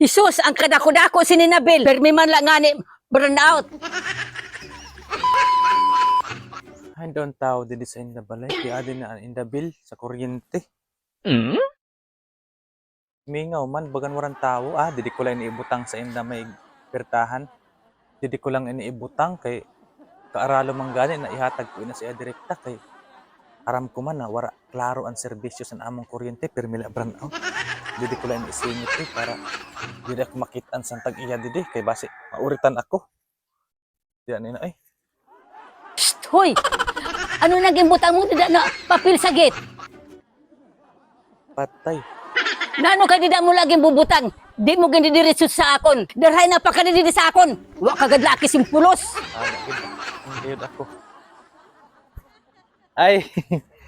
Isus, ang kadako-dako si Ninabil. Permi man lang nga ni burnout. Ay, doon tao din sa inda balay. Kaya din na inda bill sa kuryente. Mingaw man, bagan waran tao. Didi ko lang iniibutang sa inda may pertahan. Didi ko lang iniibutang kay kaaralo man gani na ihatag ko ina siya direkta kay aram ko man na wara klaro ang serbisyo sa among kuryente permila brand out. Didi ko lang isingit para didi ako makitaan sa tag iya didi kay base mauritan ako. Diyan ina ay. Psst, hoy! Ano naging butang mo dida na papel sa gate? Patay. Nano ka dida mo laging bubutang? Di mo gindi diretso sa akon. Darhay na pa ka didi sa akon. Wa kagad laki simpulos. Gid ako. Ay,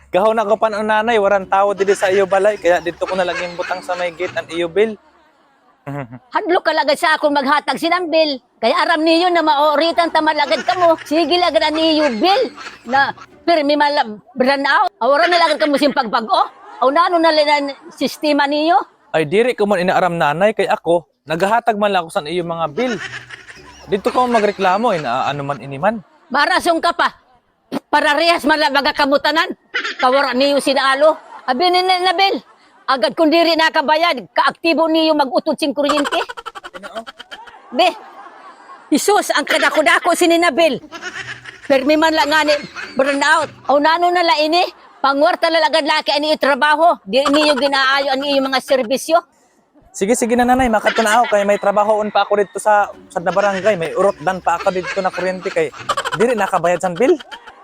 kahon ako pa ng nanay, waran tao dito sa iyo balay, kaya dito ko na lang yung butang sa may gate ang iyo bill. Hadlo ka lagad sa akon maghatag sinambil. Kaya aram niyo na maoritan tamalagad ka mo. Sige lagad ang niyo bill. Na pirmi man burnout. Awara na lagad ka mo simpagbago. Aw nano na linan sistema niyo. Ay, diri ko man inaaram nanay, kay ako, naghahatag man lang ako sa iyo mga bill. Dito ko magreklamo, ano man iniman. Marasong ka pa. Para rehas man lang baga kamutanan. Kawara niyo sinalo. Abi ni Nabil. Agad kung diri nakabayad, kaaktibo niyo mag-utod sing kuryente. Be, Isus, ang kadako-dako si Ninabil. Permi man lang nga ni burnout. O nano na la ini, pangwarta lalagad laki ani itrabaho. Di niyo ginaayo ani yung mga serbisyo. Sige, sige na nanay, makato na ako, kay may trabahoon pa ako dito sa na barangay, may urot dan pa ako dito na kuryente, kay diri nakabayad sa bill.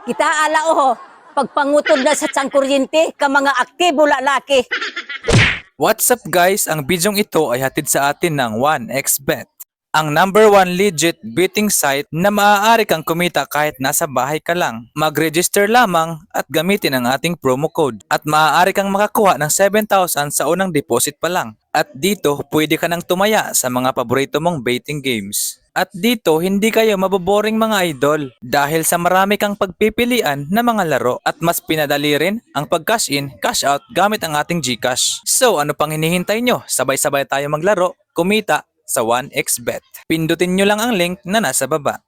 Kita ala oho, pagpangutod na sa sang kuryente, ka mga aktibo lalaki. What's up guys? Ang bidyong ito ay hatid sa atin ng 1xBet. Ang number 1 legit betting site na maaari kang kumita kahit nasa bahay ka lang. Mag-register lamang at gamitin ang ating promo code. At maaari kang makakuha ng 7,000 sa unang deposit pa lang. At dito, pwede ka nang tumaya sa mga paborito mong betting games. At dito, hindi kayo maboboring mga idol dahil sa marami kang pagpipilian na mga laro at mas pinadali rin ang pag-cash in, cash out gamit ang ating GCash. So ano pang hinihintay nyo? Sabay-sabay tayo maglaro, kumita sa 1xBet. Pindutin nyo lang ang link na nasa baba.